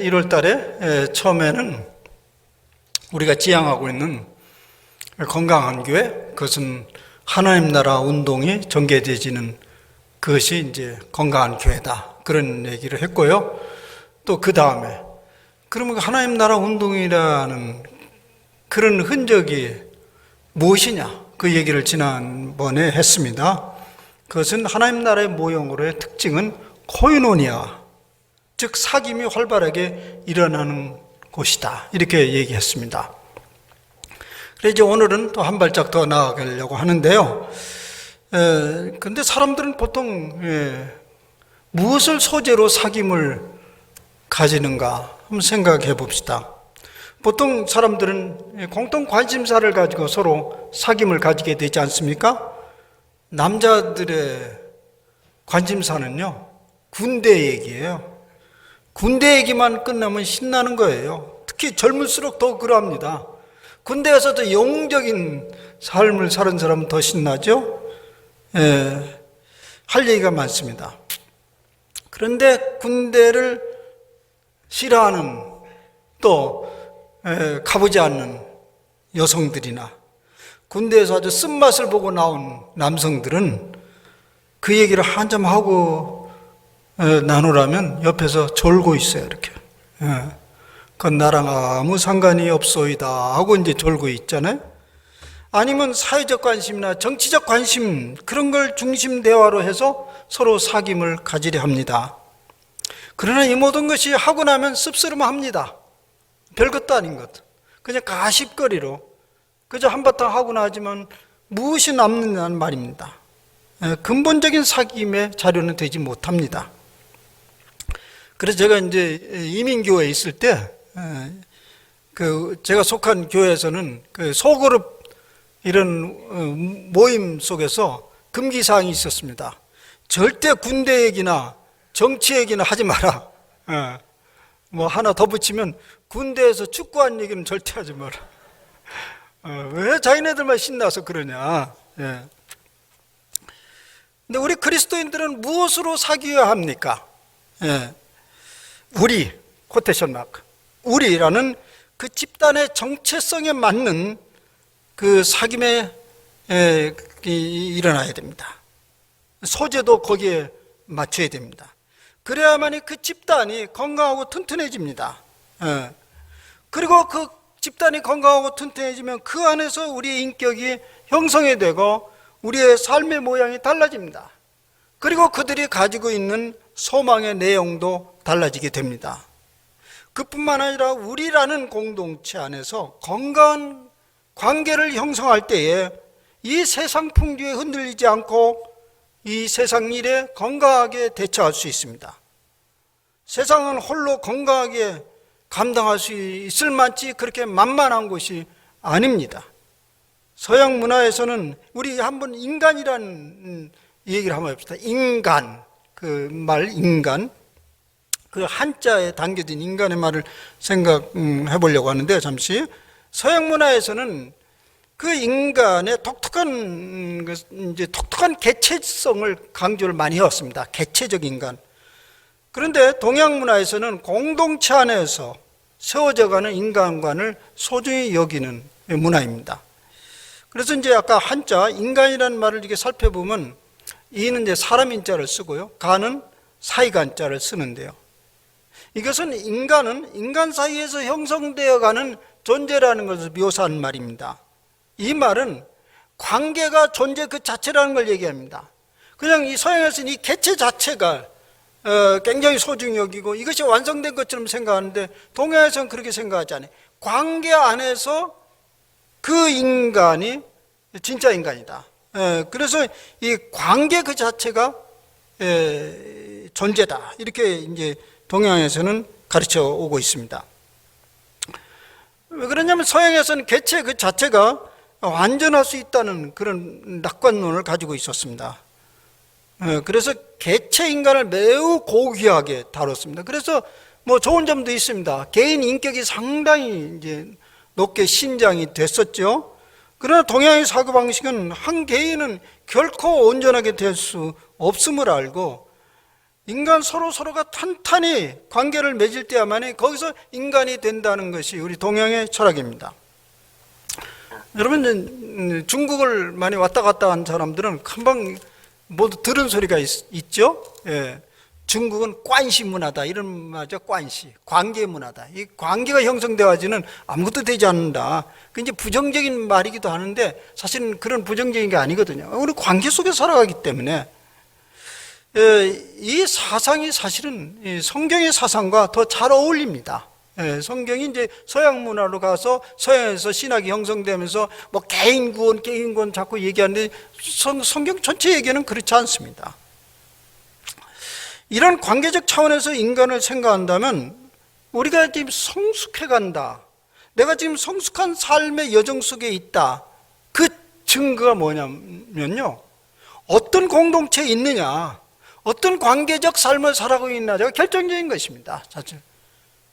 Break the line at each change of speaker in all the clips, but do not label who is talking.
1월 달에 처음에는 우리가 지향하고 있는 건강한 교회, 그것은 하나님 나라 운동이 전개되어지는 그것이 이제 건강한 교회다, 그런 얘기를 했고요. 또 그 다음에 그러면 하나님 나라 운동이라는 그런 흔적이 무엇이냐, 그 얘기를 지난번에 했습니다. 그것은 하나님 나라의 모형으로의 특징은 코이노니아, 즉 사귐이 활발하게 일어나는 곳이다, 이렇게 얘기했습니다. 그래서 이제 오늘은 또 한 발짝 더 나아가려고 하는데요. 근데 사람들은 보통 무엇을 소재로 사귐을 가지는가 한번 생각해 봅시다. 보통 사람들은 공통 관심사를 가지고 서로 사귐을 가지게 되지 않습니까? 남자들의 관심사는요, 군대 얘기예요. 군대 얘기만 끝나면 신나는 거예요. 특히 젊을수록 더 그러합니다. 군대에서도 영웅적인 삶을 사는 사람은 더 신나죠? 할 얘기가 많습니다. 그런데 군대를 싫어하는, 또 가보지 않는 여성들이나 군대에서 아주 쓴맛을 보고 나온 남성들은 그 얘기를 한참 하고 나누라면 옆에서 졸고 있어요, 이렇게. 그건 나랑 아무 상관이 없소이다 하고 이제 졸고 있잖아요. 아니면 사회적 관심이나 정치적 관심, 그런 걸 중심 대화로 해서 서로 사귐을 가지려 합니다. 그러나 이 모든 것이 하고 나면 씁쓸함합니다. 별것도 아닌 것, 그냥 가십거리로 그저 한바탕 하고 나지만 무엇이 남는다는 말입니다. 근본적인 사귐의 자료는 되지 못합니다. 그래서 제가 이제 이민교회에 있을 때, 제가 속한 교회에서는 그 소그룹 이런 모임 속에서 금기사항이 있었습니다. 절대 군대 얘기나 정치 얘기나 하지 마라. 뭐 하나 더 붙이면 군대에서 축구한 얘기는 절대 하지 마라. 왜 자기네들만 신나서 그러냐. 근데 우리 그리스도인들은 무엇으로 사귀어야 합니까? 우리, 코테이션 마크, 우리라는 그 집단의 정체성에 맞는 그 사귐에 일어나야 됩니다. 소재도 거기에 맞춰야 됩니다. 그래야만이 그 집단이 건강하고 튼튼해집니다. 그리고 그 집단이 건강하고 튼튼해지면 그 안에서 우리의 인격이 형성이 되고 우리의 삶의 모양이 달라집니다. 그리고 그들이 가지고 있는 소망의 내용도 달라지게 됩니다. 그뿐만 아니라 우리라는 공동체 안에서 건강한 관계를 형성할 때에 이 세상 풍조에 흔들리지 않고 이 세상 일에 건강하게 대처할 수 있습니다. 세상은 홀로 건강하게 감당할 수 있을 만치 그렇게 만만한 것이 아닙니다. 서양 문화에서는 우리 한번 인간이라는 얘기를 한번 해봅시다. 인간, 그 말 인간, 그 한자에 담겨진 인간의 말을 생각해 보려고 하는데, 잠시. 서양 문화에서는 그 인간의 독특한 개체성을 강조를 많이 해왔습니다. 개체적 인간. 그런데 동양 문화에서는 공동체 안에서 세워져가는 인간관을 소중히 여기는 문화입니다. 그래서 이제 아까 한자 인간이라는 말을 이렇게 살펴보면, 이는 이제 사람 인자를 쓰고요, 간은 사이간자를 쓰는데요. 이것은 인간은 인간 사이에서 형성되어가는 존재라는 것을 묘사하는 말입니다. 이 말은 관계가 존재 그 자체라는 걸 얘기합니다. 그냥 이 서양에서는 이 개체 자체가 굉장히 소중히 여기고 이것이 완성된 것처럼 생각하는데, 동양에서는 그렇게 생각하지 않아요. 관계 안에서 그 인간이 진짜 인간이다. 그래서 이 관계 그 자체가 존재다, 이렇게 이제 동양에서는 가르쳐 오고 있습니다. 왜 그러냐면 서양에서는 개체 그 자체가 완전할 수 있다는 그런 낙관론을 가지고 있었습니다. 그래서 개체 인간을 매우 고귀하게 다뤘습니다. 그래서 뭐 좋은 점도 있습니다. 개인 인격이 상당히 이제 높게 신장이 됐었죠. 그러나 동양의 사고방식은 한 개인은 결코 온전하게 될 수 없음을 알고 인간 서로가 탄탄히 관계를 맺을 때야만이 거기서 인간이 된다는 것이 우리 동양의 철학입니다. 여러분, 중국을 많이 왔다 갔다 한 사람들은 금방 모두 들은 소리가 있죠. 예. 중국은 관시 문화다, 이런 말이죠. 관시, 관계 문화다. 이 관계가 형성되어야지는 아무것도 되지 않는다. 그 이제 부정적인 말이기도 하는데 사실은 그런 부정적인 게 아니거든요. 우리 관계 속에 살아가기 때문에 이 사상이 사실은 성경의 사상과 더 잘 어울립니다. 성경이 이제 서양 문화로 가서 서양에서 신학이 형성되면서 뭐 개인 구원 자꾸 얘기하는데 성경 전체 얘기는 그렇지 않습니다. 이런 관계적 차원에서 인간을 생각한다면 우리가 지금 성숙해 간다, 내가 지금 성숙한 삶의 여정 속에 있다, 그 증거가 뭐냐면요, 어떤 공동체에 있느냐, 어떤 관계적 삶을 살아가고 있느냐가 결정적인 것입니다. 사실.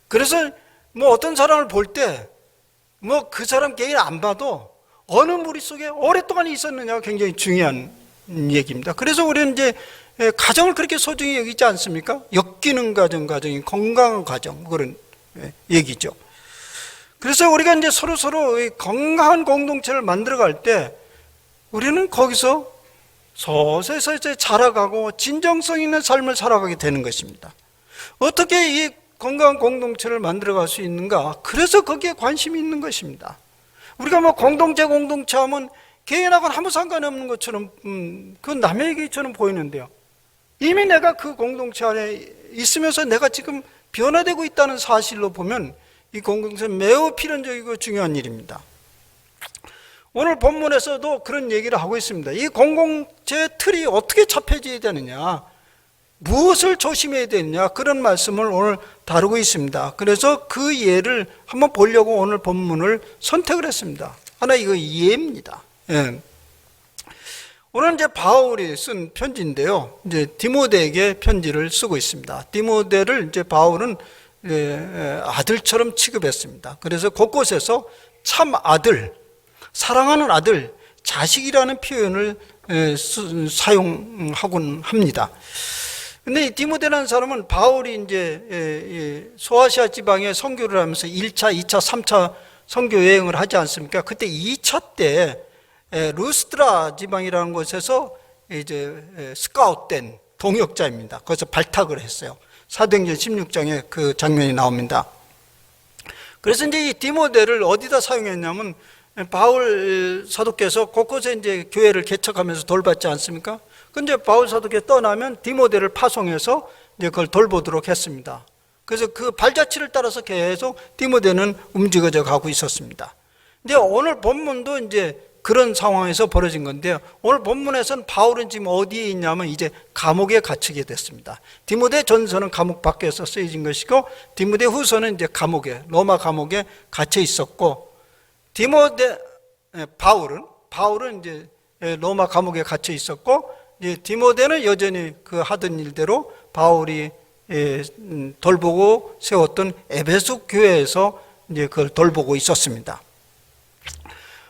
그래서 뭐 어떤 사람을 볼 때 뭐 그 사람 개인 안 봐도 어느 무리 속에 오랫동안 있었느냐가 굉장히 중요한 얘기입니다. 그래서 우리는 이제 가정을 그렇게 소중히 여기지 않습니까? 엮이는 가정이 건강한 가정, 그런 얘기죠. 그래서 우리가 이제 서로 건강한 공동체를 만들어갈 때 우리는 거기서 서서히 자라가고 진정성 있는 삶을 살아가게 되는 것입니다. 어떻게 이 건강한 공동체를 만들어갈 수 있는가? 그래서 거기에 관심이 있는 것입니다. 우리가 뭐 공동체 하면 개인하고는 아무 상관이 없는 것처럼 그건 남의 얘기처럼 보이는데요, 이미 내가 그 공동체 안에 있으면서 내가 지금 변화되고 있다는 사실로 보면 이 공동체는 매우 필연적이고 중요한 일입니다. 오늘 본문에서도 그런 얘기를 하고 있습니다. 이 공동체의 틀이 어떻게 잡혀져야 되느냐, 무엇을 조심해야 되느냐, 그런 말씀을 오늘 다루고 있습니다. 그래서 그 예를 한번 보려고 오늘 본문을 선택을 했습니다. 하나, 이거 예입니다. 예. 오늘 이제 바울이 쓴 편지인데요, 이제 디모데에게 편지를 쓰고 있습니다. 디모데를 이제 바울은 아들처럼 취급했습니다. 그래서 곳곳에서 참 아들, 사랑하는 아들, 자식이라는 표현을 사용하곤 합니다. 근데 이 디모데라는 사람은 바울이 이제 소아시아 지방에 선교를 하면서 1차, 2차, 3차 선교 여행을 하지 않습니까? 그때 2차 때 루스드라 지방이라는 곳에서 이제 스카웃된 동역자입니다. 거기서 발탁을 했어요. 사도행전 16장에 그 장면이 나옵니다. 그래서 이제 이 디모데를 어디다 사용했냐면, 바울 사도께서 곳곳에 이제 교회를 개척하면서 돌봤지 않습니까? 근데 바울 사도께 떠나면 디모데를 파송해서 이제 그걸 돌보도록 했습니다. 그래서 그 발자취를 따라서 계속 디모데는 움직여져 가고 있었습니다. 근데 오늘 본문도 이제 그런 상황에서 벌어진 건데요, 오늘 본문에서는 바울은 지금 어디에 있냐면 이제 감옥에 갇히게 됐습니다. 디모데 전서는 감옥 밖에서 쓰여진 것이고, 디모데 후서는 이제 로마 감옥에 갇혀 있었고, 바울은 이제 로마 감옥에 갇혀 있었고, 이제 디모데는 여전히 그 하던 일대로 바울이 돌보고 세웠던 에베소 교회에서 이제 그걸 돌보고 있었습니다.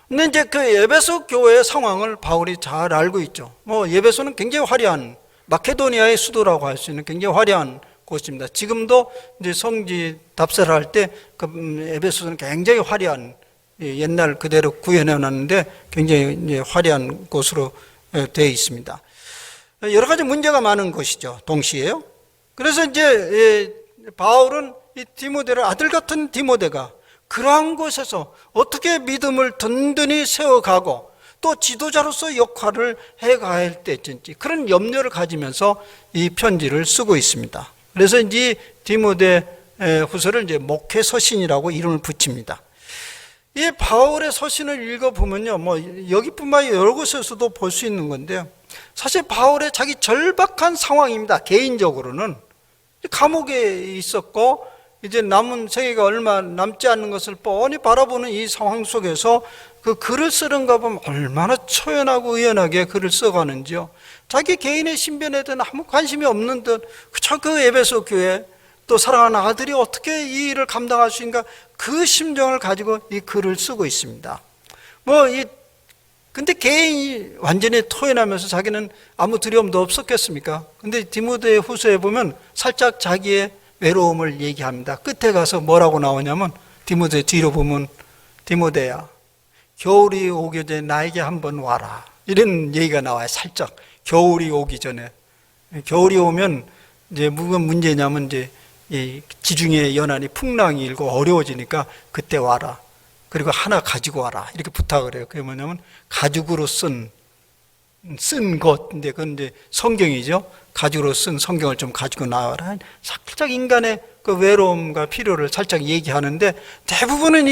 근데 이제 그 에베소 교회의 상황을 바울이 잘 알고 있죠. 뭐 에베소는 굉장히 화려한, 마케도니아의 수도라고 할 수 있는 굉장히 화려한 곳입니다. 지금도 이제 성지 답사를 할 때 그 에베소는 굉장히 화려한, 옛날 그대로 구현해 놨는데 굉장히 이제 화려한 곳으로 되어 있습니다. 여러 가지 문제가 많은 것이죠, 동시에요. 그래서 이제 바울은 이 디모데를, 아들 같은 디모데가 그러한 곳에서 어떻게 믿음을 든든히 세워가고 또 지도자로서 역할을 해가야 될지 그런 염려를 가지면서 이 편지를 쓰고 있습니다. 그래서 이제 디모데 후서를 이제 목회 서신이라고 이름을 붙입니다. 이 바울의 서신을 읽어보면요, 뭐 여기뿐만 아니라 여러 곳에서도 볼 수 있는 건데요, 사실 바울의 자기 절박한 상황입니다. 개인적으로는 감옥에 있었고 이제 남은 생애가 얼마 남지 않는 것을 뻔히 바라보는 이 상황 속에서 그 글을 쓰는가 보면 얼마나 초연하고 의연하게 글을 써가는지요. 자기 개인의 신변에 대한 아무 관심이 없는 듯 그저 그 에베소 교회, 또 사랑하는 아들이 어떻게 이 일을 감당할 수 있는가, 그 심정을 가지고 이 글을 쓰고 있습니다. 뭐 이 근데 개인이 완전히 토해나면서 자기는 아무 두려움도 없었겠습니까? 근데 디모데 후서에 보면 살짝 자기의 외로움을 얘기합니다. 끝에 가서 뭐라고 나오냐면, 디모데 뒤로 보면, 디모데야, 겨울이 오기 전에 나에게 한번 와라. 이런 얘기가 나와요. 살짝. 겨울이 오기 전에. 겨울이 오면 이제 무슨 문제냐면 이제 이 지중해 연안이 풍랑이 일고 어려워지니까 그때 와라. 그리고 하나 가지고 와라. 이렇게 부탁을 해요. 그게 뭐냐면 가죽으로 쓴 것. 근데 그건 이제 성경이죠. 가죽으로 쓴 성경을 좀 가지고 나와라. 살짝 인간의 그 외로움과 필요를 살짝 얘기하는데, 대부분은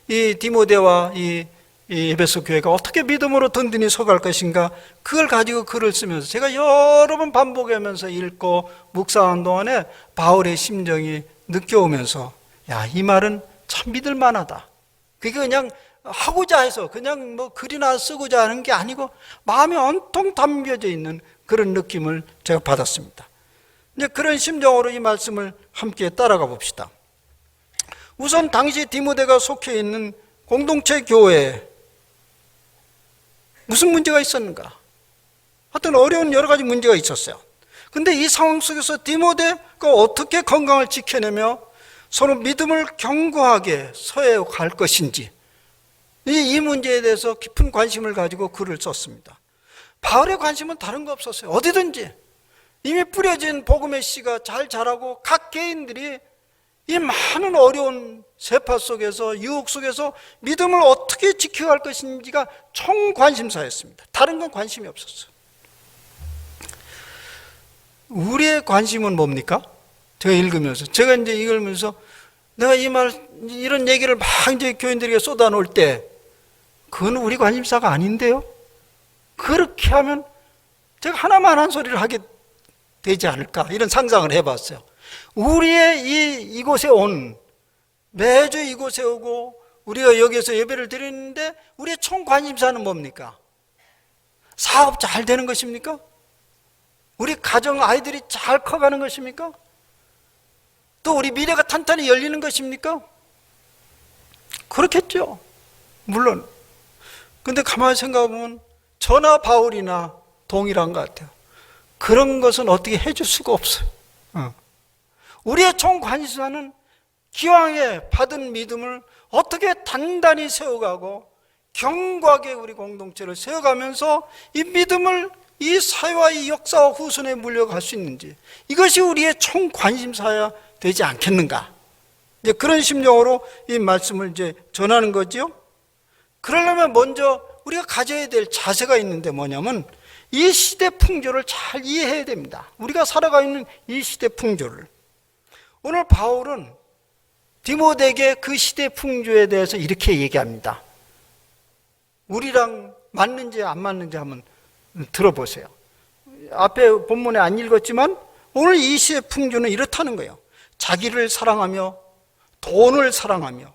이 디모데와 이 에베소 교회가 어떻게 믿음으로 든든히 서갈 것인가, 그걸 가지고 글을 쓰면서 제가 여러 번 반복하면서 읽고 묵상한 동안에 바울의 심정이 느껴오면서, 야, 이 말은 참 믿을 만하다. 그게 그냥 하고자 해서 그냥 뭐 글이나 쓰고자 하는 게 아니고 마음에 온통 담겨져 있는 그런 느낌을 제가 받았습니다. 이제 그런 심정으로 이 말씀을 함께 따라가 봅시다. 우선 당시 디모데가 속해 있는 공동체 교회에 무슨 문제가 있었는가? 하여튼 어려운 여러 가지 문제가 있었어요. 근데 이 상황 속에서 디모데가 어떻게 건강을 지켜내며 서로 믿음을 견고하게 서해 갈 것인지, 이 문제에 대해서 깊은 관심을 가지고 글을 썼습니다. 바울의 관심은 다른 거 없었어요. 어디든지 이미 뿌려진 복음의 씨가 잘 자라고 각 개인들이 이 많은 어려운 세파 속에서, 유혹 속에서 믿음을 어떻게 지켜갈 것인지가 총 관심사였습니다. 다른 건 관심이 없었어요. 우리의 관심은 뭡니까? 제가 읽으면서, 제가 이제 읽으면서 내가 이런 얘기를 막 이제 교인들에게 쏟아놓을 때, 그건 우리 관심사가 아닌데요? 그렇게 하면 제가 하나만 한 소리를 하게 되지 않을까, 이런 상상을 해봤어요. 우리의 이곳에 매주 이곳에 오고 우리가 여기서 예배를 드리는데 우리의 총 관심사는 뭡니까? 사업 잘 되는 것입니까? 우리 가정 아이들이 잘 커가는 것입니까? 또 우리 미래가 탄탄히 열리는 것입니까? 그렇겠죠, 물론. 근데 가만히 생각해보면 저나 바울이나 동일한 것 같아요. 그런 것은 어떻게 해줄 수가 없어요. 우리의 총 관심사는 기왕에 받은 믿음을 어떻게 단단히 세워가고 견고하게 우리 공동체를 세워가면서 이 믿음을 이 사회와 이 역사와 후손에 물려갈 수 있는지, 이것이 우리의 총 관심사야 되지 않겠는가. 이제 그런 심정으로 이 말씀을 이제 전하는 거죠. 그러려면 먼저 우리가 가져야 될 자세가 있는데 뭐냐면, 이 시대 풍조를 잘 이해해야 됩니다. 우리가 살아가 있는 이 시대 풍조를. 오늘 바울은 디모데에게 그 시대 풍조에 대해서 이렇게 얘기합니다. 우리랑 맞는지 안 맞는지 한번 들어보세요. 앞에 본문에 안 읽었지만 오늘 이 시대 풍조는 이렇다는 거예요. 자기를 사랑하며 돈을 사랑하며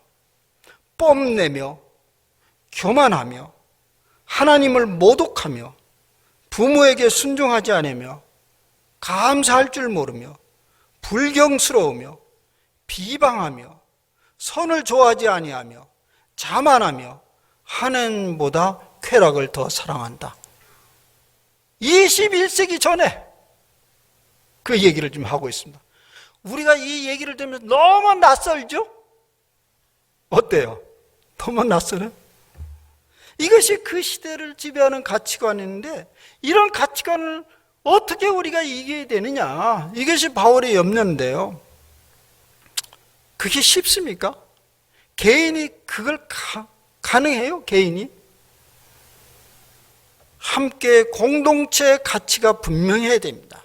뽐내며 교만하며 하나님을 모독하며 부모에게 순종하지 않으며 감사할 줄 모르며 불경스러우며 비방하며 선을 좋아하지 아니하며 자만하며 하나님보다 쾌락을 더 사랑한다. 21세기 전에 그 얘기를 좀 하고 있습니다. 우리가 이 얘기를 들으면서 너무 낯설죠? 어때요? 너무 낯설어요? 이것이 그 시대를 지배하는 가치관인데, 이런 가치관을 어떻게 우리가 이겨야 되느냐, 이것이 바울의 염려인데요. 그게 쉽습니까? 개인이 그걸 가능해요? 개인이? 함께 공동체의 가치가 분명해야 됩니다.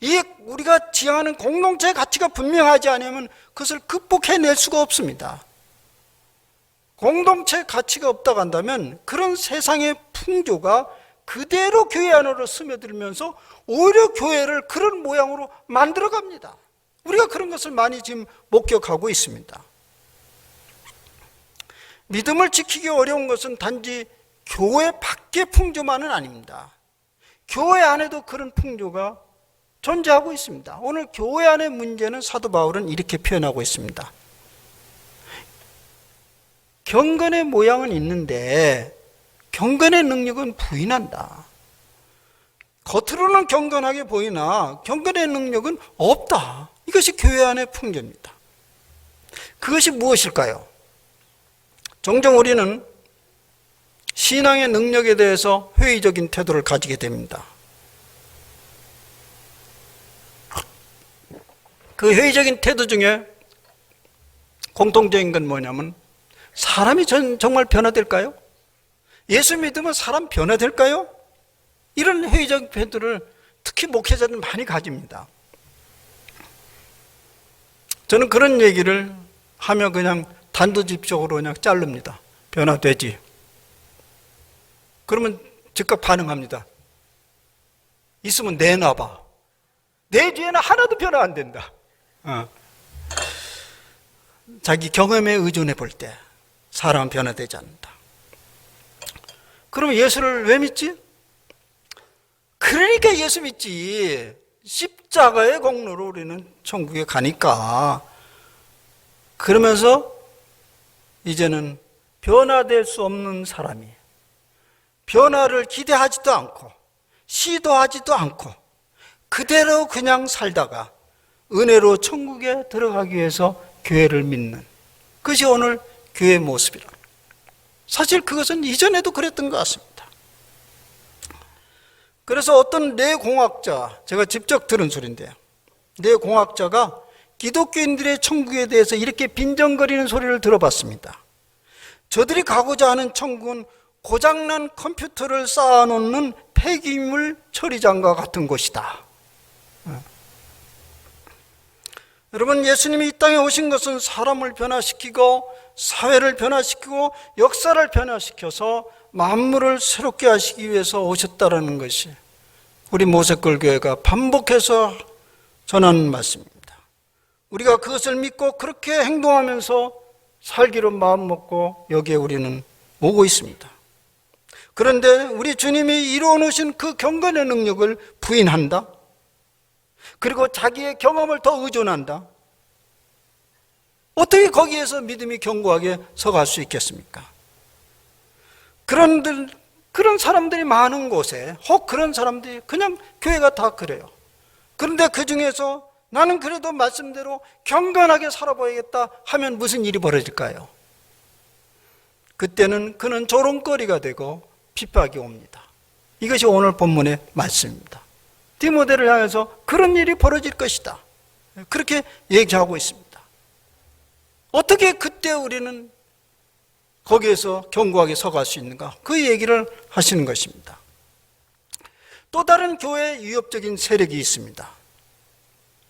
이 우리가 지향하는 공동체의 가치가 분명하지 않으면 그것을 극복해낼 수가 없습니다. 공동체의 가치가 없다고 한다면 그런 세상의 풍조가 그대로 교회 안으로 스며들면서 오히려 교회를 그런 모양으로 만들어갑니다. 우리가 그런 것을 많이 지금 목격하고 있습니다. 믿음을 지키기 어려운 것은 단지 교회 밖의 풍조만은 아닙니다. 교회 안에도 그런 풍조가 존재하고 있습니다. 오늘 교회 안의 문제는 사도 바울은 이렇게 표현하고 있습니다. 경건의 모양은 있는데 경건의 능력은 부인한다. 겉으로는 경건하게 보이나 경건의 능력은 없다. 이것이 교회 안의 풍조입니다. 그것이 무엇일까요? 종종 우리는 신앙의 능력에 대해서 회의적인 태도를 가지게 됩니다. 그 회의적인 태도 중에 공통적인 건 뭐냐면, 사람이 정말 변화될까요? 예수 믿으면 사람 변화될까요? 이런 회의적인 태도를 특히 목회자들은 많이 가집니다. 저는 그런 얘기를 하며 그냥 단도직입적으로 그냥 자릅니다. 변화되지. 그러면 즉각 반응합니다. 있으면 내놔봐. 내 뒤에는 하나도 변화 안 된다. 자기 경험에 의존해 볼 때 사람은 변화되지 않는다. 그러면 예수를 왜 믿지? 그러니까 예수 믿지. 십자가의 공로로 우리는 천국에 가니까. 그러면서 이제는 변화될 수 없는 사람이, 변화를 기대하지도 않고 시도하지도 않고 그대로 그냥 살다가 은혜로 천국에 들어가기 위해서 교회를 믿는, 그것이 오늘 교회의 모습이라. 사실 그것은 이전에도 그랬던 것 같습니다. 그래서 어떤 뇌공학자, 제가 직접 들은 소리인데요, 뇌공학자가 기독교인들의 천국에 대해서 이렇게 빈정거리는 소리를 들어봤습니다. 저들이 가고자 하는 천국은 고장난 컴퓨터를 쌓아놓는 폐기물 처리장과 같은 곳이다. 여러분, 예수님이 이 땅에 오신 것은 사람을 변화시키고 사회를 변화시키고 역사를 변화시켜서 만물을 새롭게 하시기 위해서 오셨다라는 것이 우리 모세골 교회가 반복해서 전하는 말씀입니다. 우리가 그것을 믿고 그렇게 행동하면서 살기로 마음먹고 여기에 우리는 오고 있습니다. 그런데 우리 주님이 이루어 놓으신 그 경건의 능력을 부인한다. 그리고 자기의 경험을 더 의존한다. 어떻게 거기에서 믿음이 견고하게 서갈 수 있겠습니까? 그런 사람들이 많은 곳에, 혹 그런 사람들이, 그냥 교회가 다 그래요. 그런데 그 중에서 나는 그래도 말씀대로 경건하게 살아봐야겠다 하면 무슨 일이 벌어질까요? 그때는 그는 조롱거리가 되고 핍박이 옵니다. 이것이 오늘 본문의 말씀입니다. 디모데를 향해서 그런 일이 벌어질 것이다, 그렇게 얘기하고 있습니다. 어떻게 그때 우리는 거기에서 견고하게 서갈 수 있는가? 그 얘기를 하시는 것입니다. 또 다른 교회의 위협적인 세력이 있습니다.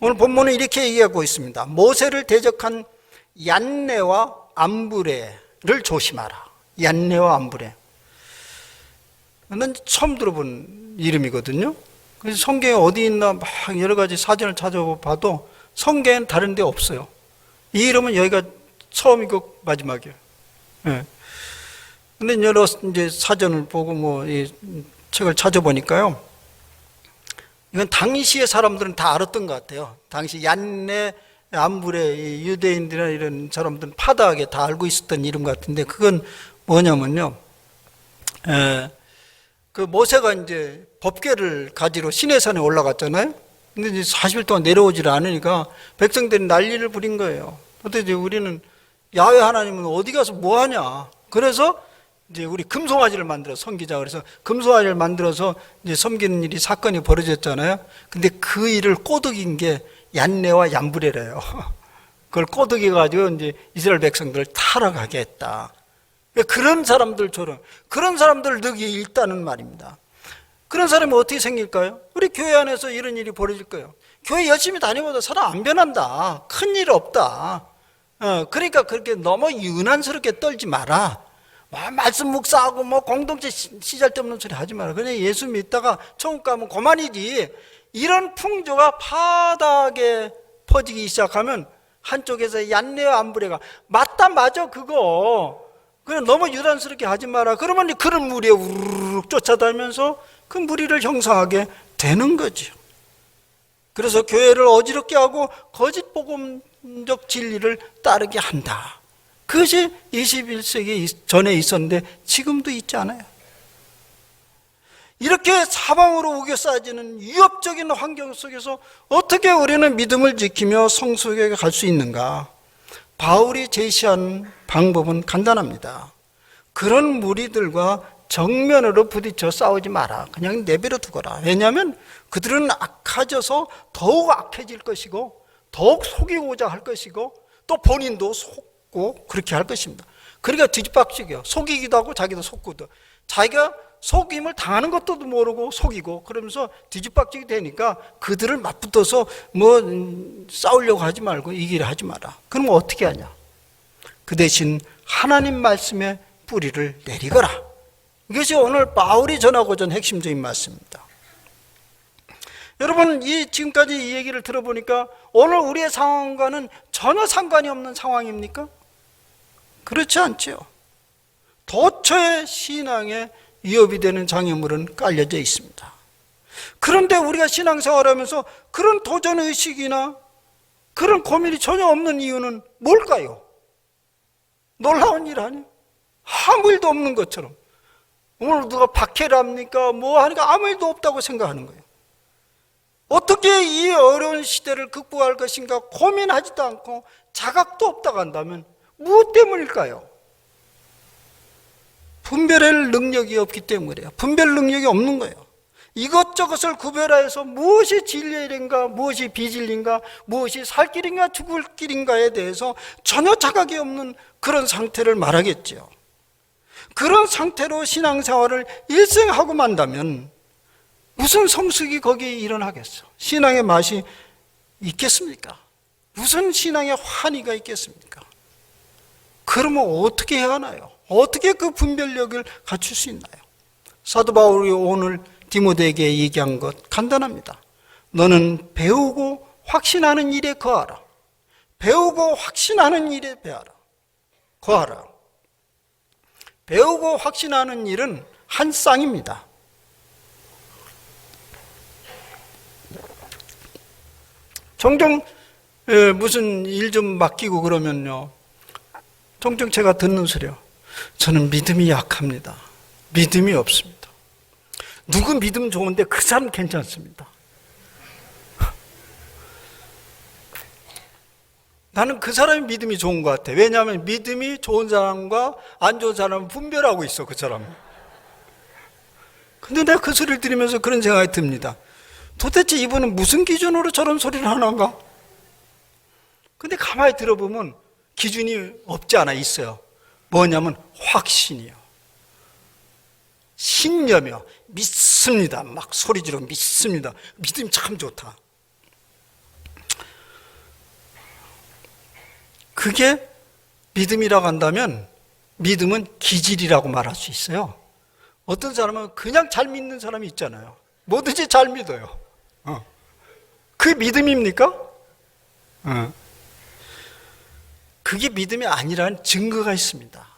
오늘 본문은 이렇게 얘기하고 있습니다. 모세를 대적한 얀네와 암브레를 조심하라. 얀네와 암브레. 난 처음 들어본 이름이거든요. 그래서 성경에 어디 있나 막 여러 가지 사전을 찾아봐도 성경에는 다른 데 없어요. 이 이름은 여기가 처음이고 마지막이에요. 예. 근데 여러 이제 사전을 보고 이 책을 찾아보니까요, 이건 당시의 사람들은 다 알았던 것 같아요. 당시 얀네, 암브레, 유대인들이나 이런 사람들은 파다하게 다 알고 있었던 이름 같은데, 그건 뭐냐면요, 그 모세가 이제 법궤를 가지러 시내산에 올라갔잖아요. 근데 이제 40일 동안 내려오질 않으니까 백성들이 난리를 부린 거예요. 도대체 우리는 야훼 하나님은 어디 가서 뭐 하냐. 그래서 이제 우리 금송아지를 만들어 섬기자. 그래서 금송아지를 만들어서 이제 섬기는 일이, 사건이 벌어졌잖아요. 근데 그 일을 꼬드긴 게 얀네와 얀브레래요. 그걸 꼬드겨 가지고 이제 이스라엘 백성들을 타락하게 했다. 그런 사람들처럼, 그런 사람들 덕이 있다는 말입니다. 그런 사람이 어떻게 생길까요? 우리 교회 안에서 이런 일이 벌어질 거예요. 교회 열심히 다니고도 사람 안 변한다, 큰일 없다. 그러니까 그렇게 너무 유난스럽게 떨지 마라. 말씀 묵상하고 공동체 시잘데없는 소리 하지 마라. 그냥 예수 믿다가 천국 가면 그만이지. 이런 풍조가 바닥에 퍼지기 시작하면 한쪽에서 얀네와 암브레가 맞다, 맞아, 그거 그냥 너무 유난스럽게 하지 마라. 그러면 그런 무리에 우르르 쫓아다니면서 그 무리를 형성하게 되는 거죠. 그래서 교회를 어지럽게 하고 거짓 복음적 진리를 따르게 한다. 그것이 21세기 전에 있었는데 지금도 있지 않아요. 이렇게 사방으로 우겨싸지는 위협적인 환경 속에서 어떻게 우리는 믿음을 지키며 성숙에게 갈 수 있는가? 바울이 제시한 방법은 간단합니다. 그런 무리들과 정면으로 부딪혀 싸우지 마라. 그냥 내버려 두거라. 왜냐하면 그들은 악해져서 더욱 악해질 것이고 더욱 속이고자 할 것이고 또 본인도 속고 그렇게 할 것입니다. 그러니까 뒤집박죽이요. 속이기도 하고 자기도 속고도. 자기가 속임을 당하는 것도 모르고 속이고 그러면서 뒤집박죽이 되니까 그들을 맞붙어서 싸우려고 하지 말고 이기려 하지 마라. 그럼 어떻게 하냐? 그 대신 하나님 말씀에 뿌리를 내리거라. 이것이 오늘 바울이 전하고자 하는 핵심적인 말씀입니다. 여러분, 지금까지 이 얘기를 들어보니까 오늘 우리의 상황과는 전혀 상관이 없는 상황입니까? 그렇지 않죠. 도처에 신앙에 위협이 되는 장애물은 깔려져 있습니다. 그런데 우리가 신앙생활하면서 그런 도전의식이나 그런 고민이 전혀 없는 이유는 뭘까요? 놀라운 일 아니에요? 아무 일도 없는 것처럼. 오늘 누가 박해를 합니까? 뭐 하니까 아무 일도 없다고 생각하는 거예요. 어떻게 이 어려운 시대를 극복할 것인가 고민하지도 않고 자각도 없다고 한다면 무엇 때문일까요? 분별할 능력이 없기 때문이에요. 분별 능력이 없는 거예요. 이것저것을 구별해서 무엇이 진리의 일인가, 무엇이 비진리인가, 무엇이 살 길인가 죽을 길인가에 대해서 전혀 자각이 없는 그런 상태를 말하겠죠. 그런 상태로 신앙생활을 일생하고 만다면 무슨 성숙이 거기에 일어나겠어? 신앙의 맛이 있겠습니까? 무슨 신앙의 환희가 있겠습니까? 그러면 어떻게 해야 하나요? 어떻게 그 분별력을 갖출 수 있나요? 사도 바울이 오늘 디모데에게 얘기한 것 간단합니다. 너는 배우고 확신하는 일에 거하라. 배우고 확신하는 일에 거하라. 배우고 확신하는 일은 한 쌍입니다. 종종 무슨 일 좀 맡기고 그러면요, 종종 제가 듣는 소리요. 저는 믿음이 약합니다. 믿음이 없습니다. 누구 믿음 좋은데 그 사람 괜찮습니다. 나는 그 사람이 믿음이 좋은 것 같아. 왜냐하면 믿음이 좋은 사람과 안 좋은 사람은 분별하고 있어, 그 사람은. 근데 내가 그 소리를 들으면서 그런 생각이 듭니다. 도대체 이분은 무슨 기준으로 저런 소리를 하는가? 근데 가만히 들어보면 기준이 없지 않아 있어요. 뭐냐면 확신이요. 신념이요. 믿습니다. 막 소리 지르고 믿습니다. 믿음이 참 좋다. 그게 믿음이라고 한다면 믿음은 기질이라고 말할 수 있어요. 어떤 사람은 그냥 잘 믿는 사람이 있잖아요. 뭐든지 잘 믿어요. 그게 믿음입니까? 그게 믿음이 아니라는 증거가 있습니다.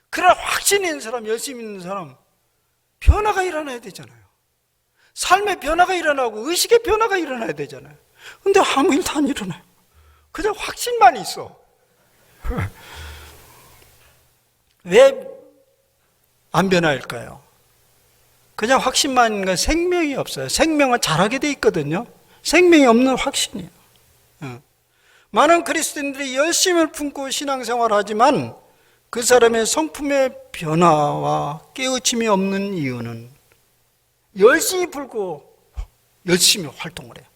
그러나 확신이 있는 사람, 열심히 있는 사람, 변화가 일어나야 되잖아요. 삶의 변화가 일어나고 의식의 변화가 일어나야 되잖아요. 근데 아무 일도 안 일어나요. 그냥 확신만 있어. 왜 안 변화일까요? 그냥 확신만 있는 건 생명이 없어요. 생명은 자라게 돼 있거든요. 생명이 없는 확신이에요. 많은 그리스도인들이 열심을 품고 신앙생활을 하지만 그 사람의 성품의 변화와 깨우침이 없는 이유는 열심히 풀고 열심히 활동을 해요.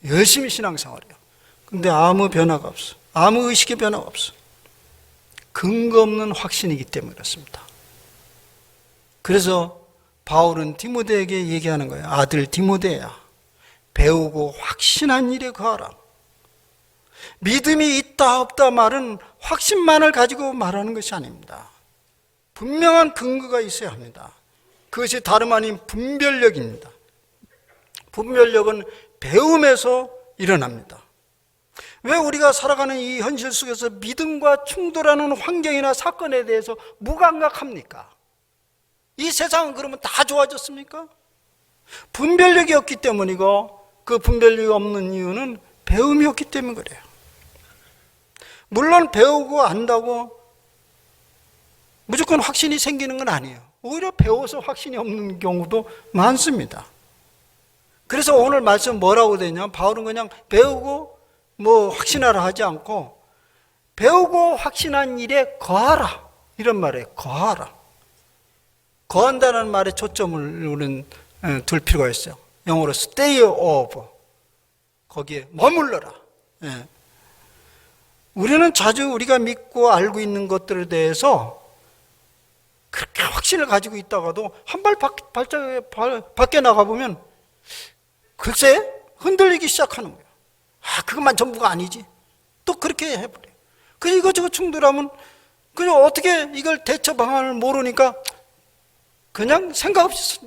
열심히 신앙생활을 해요. 근데 아무 변화가 없어. 아무 의식의 변화가 없어. 근거 없는 확신이기 때문에 그렇습니다. 그래서 바울은 디모데에게 얘기하는 거예요. 아들 디모데야, 배우고 확신한 일에 거하라. 믿음이 있다 없다 말은 확신만을 가지고 말하는 것이 아닙니다. 분명한 근거가 있어야 합니다. 그것이 다름 아닌 분별력입니다. 분별력은 배움에서 일어납니다. 왜 우리가 살아가는 이 현실 속에서 믿음과 충돌하는 환경이나 사건에 대해서 무감각합니까? 이 세상은 그러면 다 좋아졌습니까? 분별력이 없기 때문이고, 그 분별력이 없는 이유는 배움이 없기 때문에 그래요. 물론 배우고 안다고 무조건 확신이 생기는 건 아니에요. 오히려 배워서 확신이 없는 경우도 많습니다. 그래서 오늘 말씀 뭐라고 되냐? 바울은 그냥 배우고 뭐 확신하라 하지 않고 배우고 확신한 일에 거하라 이런 말이에요. 거하라. 거한다는 말에 초점을 우리는 둘 필요가 있어요. 영어로 stay over. 거기에 머물러라. 예. 우리는 자주 우리가 믿고 알고 있는 것들에 대해서 그렇게 확신을 가지고 있다가도 한 발 밖에 나가보면 글쎄 흔들리기 시작하는 거예요. 아, 그것만 전부가 아니지. 또 그렇게 해버려요. 그 이것저것 충돌하면 그냥 어떻게 이걸 대처 방안을 모르니까 그냥 생각 없이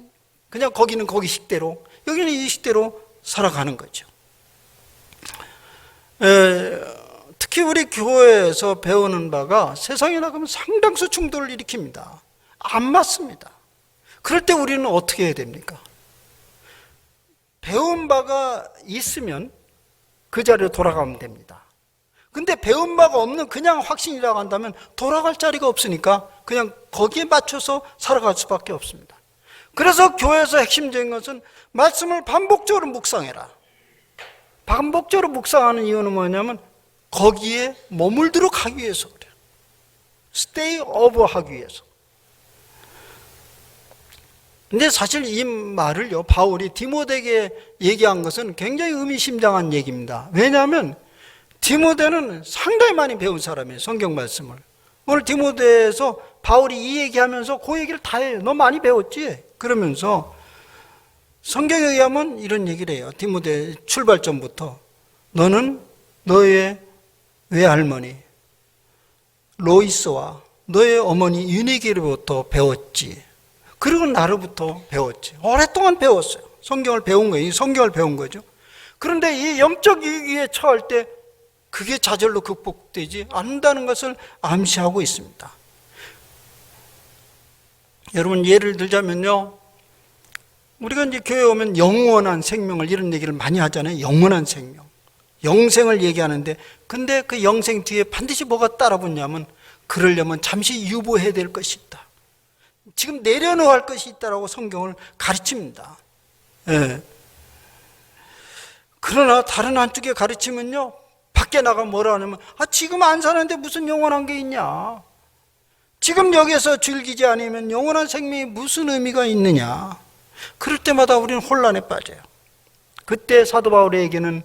그냥 거기는 거기 식대로 여기는 이 식대로 살아가는 거죠. 특히 우리 교회에서 배우는 바가 세상에 나가면 상당수 충돌을 일으킵니다. 안 맞습니다. 그럴 때 우리는 어떻게 해야 됩니까? 배운 바가 있으면 그 자리로 돌아가면 됩니다. 근데 배운 바가 없는 그냥 확신이라고 한다면 돌아갈 자리가 없으니까 그냥 거기에 맞춰서 살아갈 수밖에 없습니다. 그래서 교회에서 핵심적인 것은 말씀을 반복적으로 묵상해라. 반복적으로 묵상하는 이유는 뭐냐면 거기에 머물도록 하기 위해서 그래요. stay over 하기 위해서. 근데 사실 이 말을요, 바울이 디모데에게 얘기한 것은 굉장히 의미심장한 얘기입니다. 왜냐하면 디모데는 상당히 많이 배운 사람이에요, 성경 말씀을. 오늘 디모데에서 바울이 이 얘기하면서 그 얘기를 다 해요. 너 많이 배웠지? 그러면서 성경에 의하면 이런 얘기를 해요. 디모데 출발점부터 너는 너의 외할머니 로이스와 너의 어머니 유니게로부터 배웠지. 그리고 나로부터 배웠지. 오랫동안 배웠어요. 성경을 배운 거예요. 성경을 배운 거죠. 그런데 이 영적 위기에 처할 때 그게 좌절로 극복되지 않는다는 것을 암시하고 있습니다. 여러분 예를 들자면요, 우리가 이제 교회에 오면 영원한 생명을 이런 얘기를 많이 하잖아요. 영원한 생명, 영생을 얘기하는데, 근데 그 영생 뒤에 반드시 뭐가 따라붙냐면 그러려면 잠시 유보해야 될 것이 있다. 지금 내려놓아야 할 것이 있다라고 성경을 가르칩니다. 예. 그러나 다른 한쪽에 가르치면요, 밖에 나가 뭐라 하냐면 지금 안 사는데 무슨 영원한 게 있냐, 지금 여기에서 즐기지 않으면 영원한 생명이 무슨 의미가 있느냐. 그럴 때마다 우리는 혼란에 빠져요. 그때 사도 바울에게는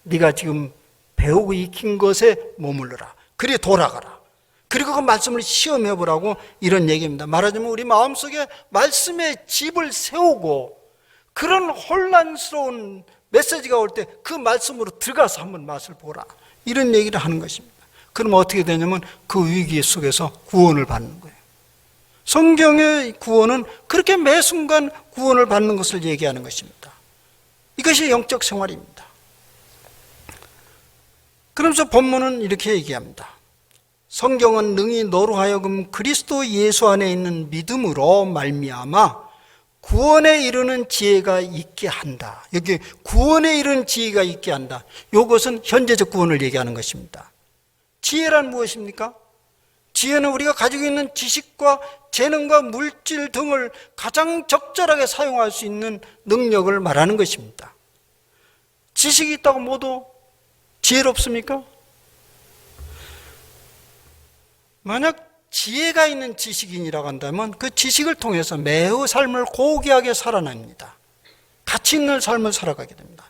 네가 지금 배우고 익힌 것에 머물러라. 그리 돌아가라. 그리고 그 말씀을 시험해보라고 이런 얘기입니다. 말하자면 우리 마음속에 말씀의 집을 세우고 그런 혼란스러운 메시지가 올 때 그 말씀으로 들어가서 한번 맛을 보라. 이런 얘기를 하는 것입니다. 그럼 어떻게 되냐면 그 위기 속에서 구원을 받는 거예요. 성경의 구원은 그렇게 매 순간 구원을 받는 것을 얘기하는 것입니다. 이것이 영적 생활입니다. 그러면서 본문은 이렇게 얘기합니다. 성경은 능히 너로 하여금 그리스도 예수 안에 있는 믿음으로 말미암아 구원에 이르는 지혜가 있게 한다. 여기 구원에 이르는 지혜가 있게 한다. 이것은 현재적 구원을 얘기하는 것입니다. 지혜란 무엇입니까? 지혜는 우리가 가지고 있는 지식과 재능과 물질 등을 가장 적절하게 사용할 수 있는 능력을 말하는 것입니다. 지식이 있다고 모두 지혜롭습니까? 만약 지혜가 있는 지식인이라고 한다면 그 지식을 통해서 매우 삶을 고귀하게 살아납니다. 가치 있는 삶을 살아가게 됩니다.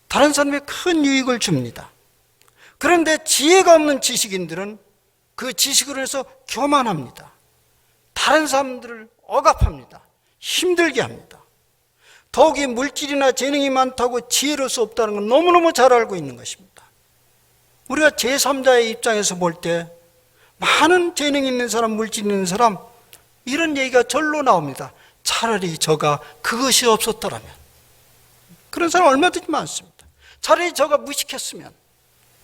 다른 사람에게 큰 유익을 줍니다. 그런데 지혜가 없는 지식인들은 그 지식으로 해서 교만합니다. 다른 사람들을 억압합니다. 힘들게 합니다. 더욱이 물질이나 재능이 많다고 지혜로울 수 없다는 건 너무너무 잘 알고 있는 것입니다. 우리가 제3자의 입장에서 볼 때 많은 재능 있는 사람, 물질 있는 사람, 이런 얘기가 절로 나옵니다. 차라리 저가 그것이 없었더라면. 그런 사람 얼마든지 많습니다. 차라리 저가 무식했으면.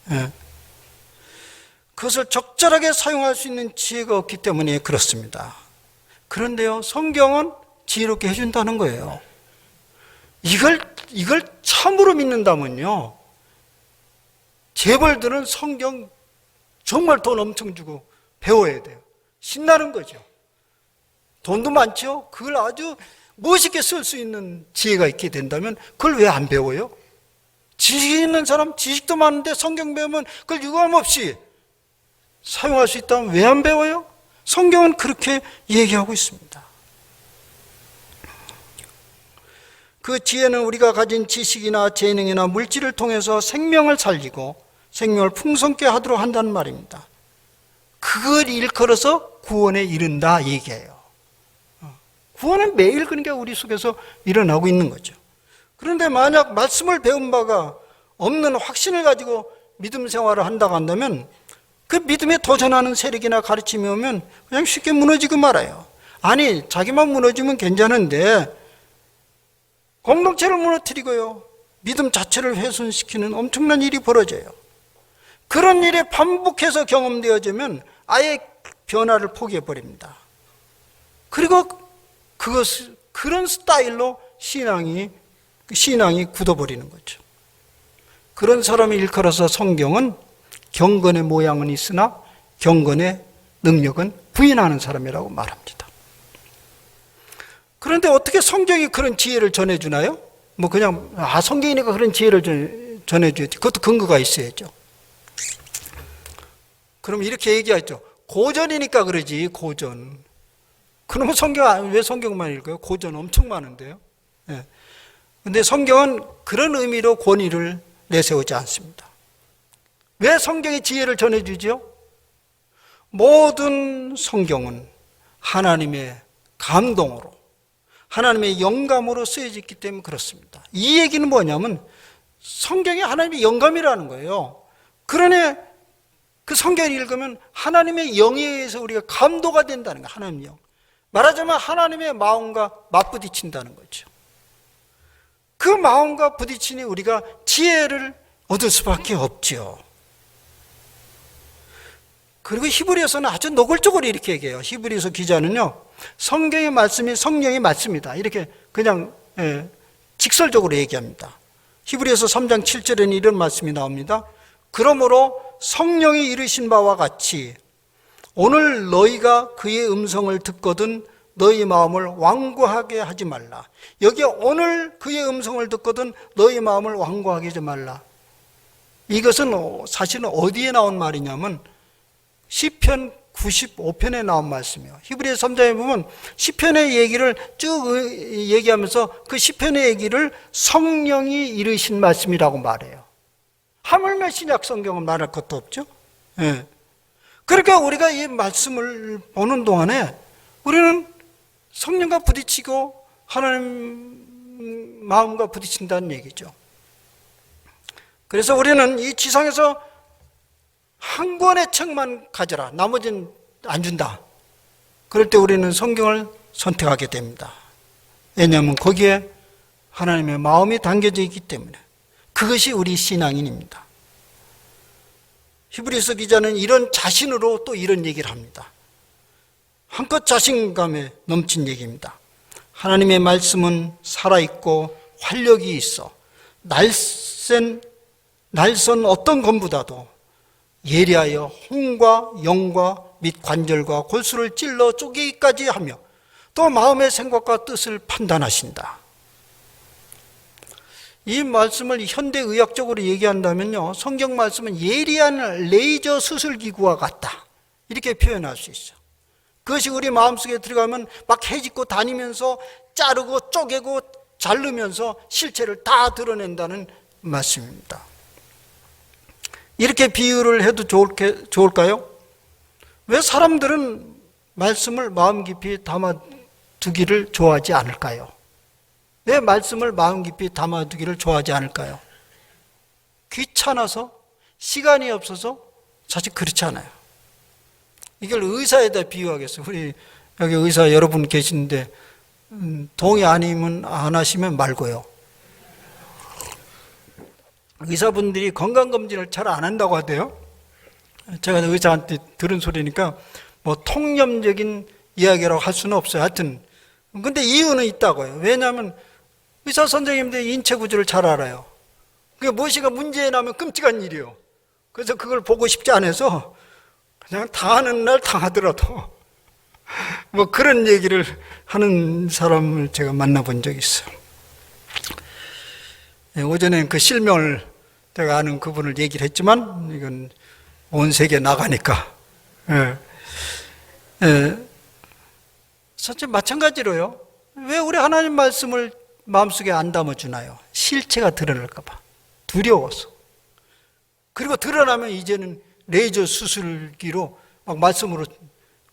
예. 그것을 적절하게 사용할 수 있는 지혜가 없기 때문에 그렇습니다. 그런데요, 성경은 지혜롭게 해준다는 거예요. 이걸 참으로 믿는다면요, 재벌들은 성경 정말 돈 엄청 주고 배워야 돼요. 신나는 거죠. 돈도 많죠. 그걸 아주 멋있게 쓸 수 있는 지혜가 있게 된다면 그걸 왜 안 배워요? 지식 있는 사람, 지식도 많은데 성경 배우면 그걸 유감없이 사용할 수 있다면 왜 안 배워요? 성경은 그렇게 얘기하고 있습니다. 그 지혜는 우리가 가진 지식이나 재능이나 물질을 통해서 생명을 살리고 생명을 풍성케 하도록 한다는 말입니다. 그걸 일컬어서 구원에 이른다 얘기해요. 구원은 매일 그러니까 우리 속에서 일어나고 있는 거죠. 그런데 만약 말씀을 배운 바가 없는 확신을 가지고 믿음 생활을 한다고 한다면 그 믿음에 도전하는 세력이나 가르침이 오면 그냥 쉽게 무너지고 말아요. 아니, 자기만 무너지면 괜찮은데 공동체를 무너뜨리고요, 믿음 자체를 훼손시키는 엄청난 일이 벌어져요. 그런 일이 반복해서 경험되어지면 아예 변화를 포기해버립니다. 그리고 그런 스타일로 신앙이 굳어버리는 거죠. 그런 사람을 일컬어서 성경은 경건의 모양은 있으나 경건의 능력은 부인하는 사람이라고 말합니다. 그런데 어떻게 성경이 그런 지혜를 전해주나요? 뭐 그냥 성경이니까 그런 지혜를 전해줘야지. 그것도 근거가 있어야죠. 그럼 이렇게 얘기하죠. 고전이니까 그러지, 고전. 그러면 왜 성경만 읽어요? 고전 엄청 많은데요. 예. 근데 성경은 그런 의미로 권위를 내세우지 않습니다. 왜 성경의 지혜를 전해주죠? 모든 성경은 하나님의 감동으로, 하나님의 영감으로 쓰여져 있기 때문에 그렇습니다. 이 얘기는 뭐냐면 성경이 하나님의 영감이라는 거예요. 그러니 그 성경을 읽으면 하나님의 영에 의해서 우리가 감도가 된다는 거예요. 하나님의 영. 말하자면 하나님의 마음과 맞부딪힌다는 거죠. 그 마음과 부딪히니 우리가 지혜를 얻을 수밖에 없죠. 그리고 히브리서는 아주 노골적으로 이렇게 얘기해요. 히브리서 기자는요, 성경의 말씀이 성령의 말씀이다, 이렇게 그냥 직설적으로 얘기합니다. 히브리서 3장 7절에는 이런 말씀이 나옵니다. 그러므로 성령이 이르신 바와 같이 오늘 너희가 그의 음성을 듣거든 너희 마음을 완고하게 하지 말라. 여기에 오늘 그의 음성을 듣거든 너희 마음을 완고하게 하지 말라. 이것은 사실은 어디에 나온 말이냐면 시편 95편에 나온 말씀이에요. 히브리서 3장에 보면 시편의 얘기를 쭉 얘기하면서 그 시편의 얘기를 성령이 이르신 말씀이라고 말해요. 하물며 신약 성경은 말할 것도 없죠. 예. 그러니까 우리가 이 말씀을 보는 동안에 우리는 성령과 부딪히고 하나님 마음과 부딪힌다는 얘기죠. 그래서 우리는 이 지상에서 한 권의 책만 가져라, 나머지는 안 준다. 그럴 때 우리는 성경을 선택하게 됩니다. 왜냐하면 거기에 하나님의 마음이 담겨져 있기 때문에. 그것이 우리 신앙인입니다. 히브리서 기자는 이런 자신으로 또 이런 얘기를 합니다. 한껏 자신감에 넘친 얘기입니다. 하나님의 말씀은 살아있고 활력이 있어 날선 어떤 검보다도 예리하여 혼과 영과 및 관절과 골수를 찔러 쪼개기까지 하며 또 마음의 생각과 뜻을 판단하신다. 이 말씀을 현대의학적으로 얘기한다면요, 성경 말씀은 예리한 레이저 수술기구와 같다, 이렇게 표현할 수 있어. 그것이 우리 마음속에 들어가면 막 해집고 다니면서 자르고 쪼개고 자르면서 실체를 다 드러낸다는 말씀입니다. 이렇게 비유를 해도 좋을까요? 왜 사람들은 말씀을 마음 깊이 담아두기를 좋아하지 않을까요? 왜 말씀을 마음 깊이 담아두기를 좋아하지 않을까요? 귀찮아서? 시간이 없어서? 사실 그렇지 않아요. 이걸 의사에다 비유하겠어요. 우리 여기 의사 여러분 계시는데 동의 아니면 안 하시면 말고요. 의사분들이 건강검진을 잘 안 한다고 하대요. 제가 의사한테 들은 소리니까 뭐 통념적인 이야기라고 할 수는 없어요. 하여튼 근데 이유는 있다고요. 왜냐하면 의사 선생님들이 인체 구조를 잘 알아요. 그게 무엇이가 문제 나면 끔찍한 일이에요. 그래서 그걸 보고 싶지 않아서 그냥 당하는 날 당하더라도 뭐 그런 얘기를 하는 사람을 제가 만나본 적이 있어요. 오전에 그 실명을 내가 아는 그분을 얘기를 했지만 이건 온 세계 나가니까. 사실 마찬가지로요. 왜 우리 하나님 말씀을 마음속에 안 담아주나요? 실체가 드러날까 봐 두려워서. 그리고 드러나면 이제는 레이저 수술기로 막 말씀으로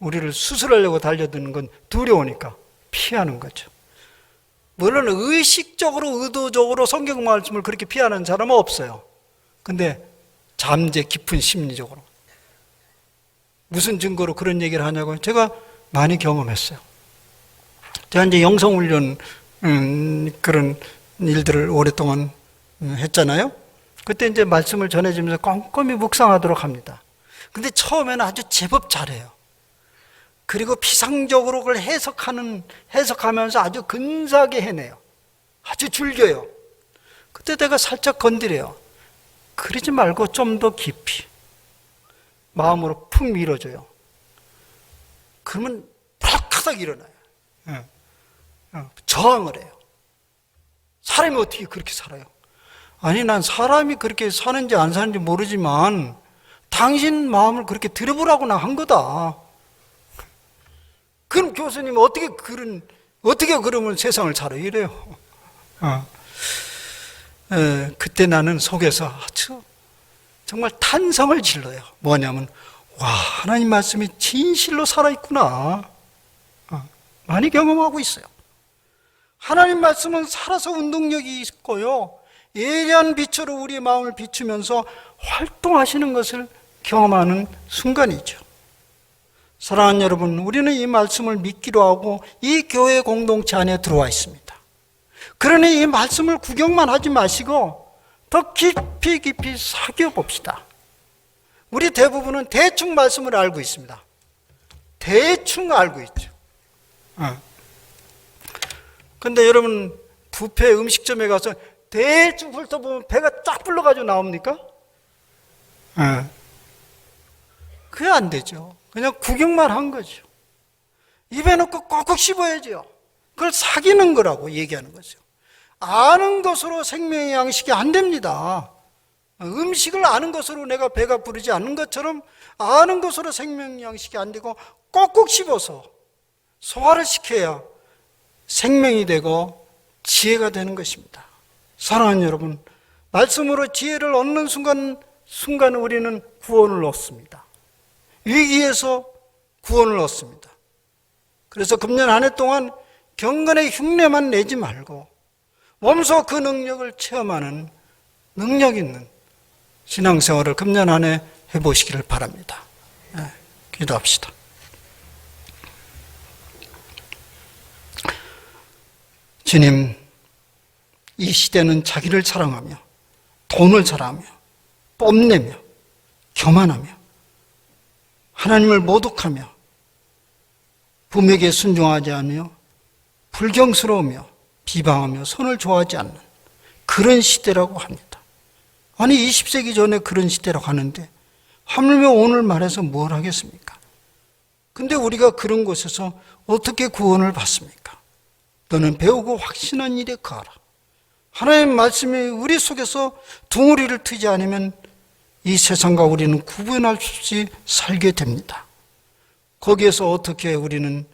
우리를 수술하려고 달려드는 건 두려우니까 피하는 거죠. 물론 의식적으로 의도적으로 성경 말씀을 그렇게 피하는 사람은 없어요. 근데 잠재 깊은 심리적으로. 무슨 증거로 그런 얘기를 하냐고요? 제가 많이 경험했어요. 제가 이제 영성훈련 그런 일들을 오랫동안 했잖아요. 그때 이제 말씀을 전해주면서 꼼꼼히 묵상하도록 합니다. 근데 처음에는 아주 제법 잘해요. 그리고 피상적으로 그걸 해석하면서 아주 근사하게 해내요. 아주 즐겨요. 그때 내가 살짝 건드려요. 그러지 말고 좀 더 깊이 마음으로 푹 밀어줘요. 그러면 팍하닥 일어나요. 저항을 해요. 사람이 어떻게 그렇게 살아요? 아니, 난 사람이 그렇게 사는지 안 사는지 모르지만 당신 마음을 그렇게 들여보라고 나 한 거다. 그럼 교수님 어떻게 그러면 세상을 살아 이래요. 그때 나는 속에서 아주 정말 탄성을 질러요. 뭐냐면 와, 하나님 말씀이 진실로 살아있구나. 많이 경험하고 있어요. 하나님 말씀은 살아서 운동력이 있고요. 예리한 빛으로 우리의 마음을 비추면서 활동하시는 것을 경험하는 순간이죠. 사랑하는 여러분, 우리는 이 말씀을 믿기로 하고 이 교회 공동체 안에 들어와 있습니다. 그러니 이 말씀을 구경만 하지 마시고 더 깊이 사귀어 봅시다. 우리 대부분은 대충 말씀을 알고 있습니다. 대충 알고 있죠. 근데 여러분, 뷔페 음식점에 가서 대충 훑어보면 배가 쫙 불러가지고 나옵니까? 그게 안 되죠. 그냥 구경만 한 거죠. 입에 넣고 꼭꼭 씹어야죠. 그걸 사귀는 거라고 얘기하는 거죠. 아는 것으로 생명의 양식이 안 됩니다. 음식을 아는 것으로 내가 배가 부르지 않는 것처럼 아는 것으로 생명의 양식이 안 되고 꼭꼭 씹어서 소화를 시켜야 생명이 되고 지혜가 되는 것입니다. 사랑하는 여러분, 말씀으로 지혜를 얻는 순간 우리는 구원을 얻습니다. 위기에서 구원을 얻습니다. 그래서 금년 한 해 동안 경건의 흉내만 내지 말고 몸소 그 능력을 체험하는 능력 있는 신앙생활을 금년 한 해 해보시기를 바랍니다. 기도합시다. 주님, 이 시대는 자기를 사랑하며 돈을 사랑하며 뽐내며 교만하며 하나님을 모독하며 부모에게 순종하지 않으며 불경스러우며 비방하며 선을 좋아하지 않는 그런 시대라고 합니다. 아니 20세기 전에 그런 시대라고 하는데 하물며 오늘 말해서 뭘 하겠습니까? 근데 우리가 그런 곳에서 어떻게 구원을 받습니까? 너는 배우고 확신한 일에 거하라. 하나님의 말씀이 우리 속에서 둥우리를 트지 않으면 이 세상과 우리는 구분할 수 없이 살게 됩니다. 거기에서 어떻게 우리는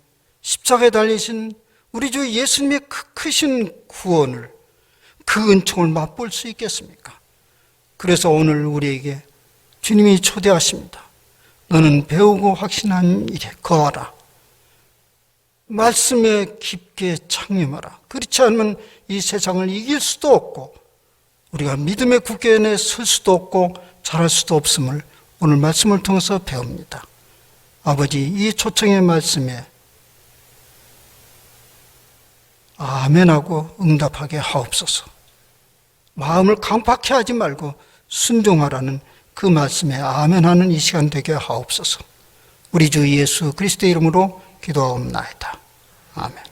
십자가에 달리신 우리 주 예수님의 크신 구원을, 그 은총을 맛볼 수 있겠습니까? 그래서 오늘 우리에게 주님이 초대하십니다. 너는 배우고 확신한 일에 거하라. 말씀에 깊게 창념하라. 그렇지 않으면 이 세상을 이길 수도 없고 우리가 믿음의 국견에 설 수도 없고 잘할 수도 없음을 오늘 말씀을 통해서 배웁니다. 아버지, 이 초청의 말씀에 아멘하고 응답하게 하옵소서. 마음을 강팍해 하지 말고 순종하라는 그 말씀에 아멘하는 이 시간 되게 하옵소서. 우리 주 예수 그리스도의 이름으로 기도하옵나이다. 아멘.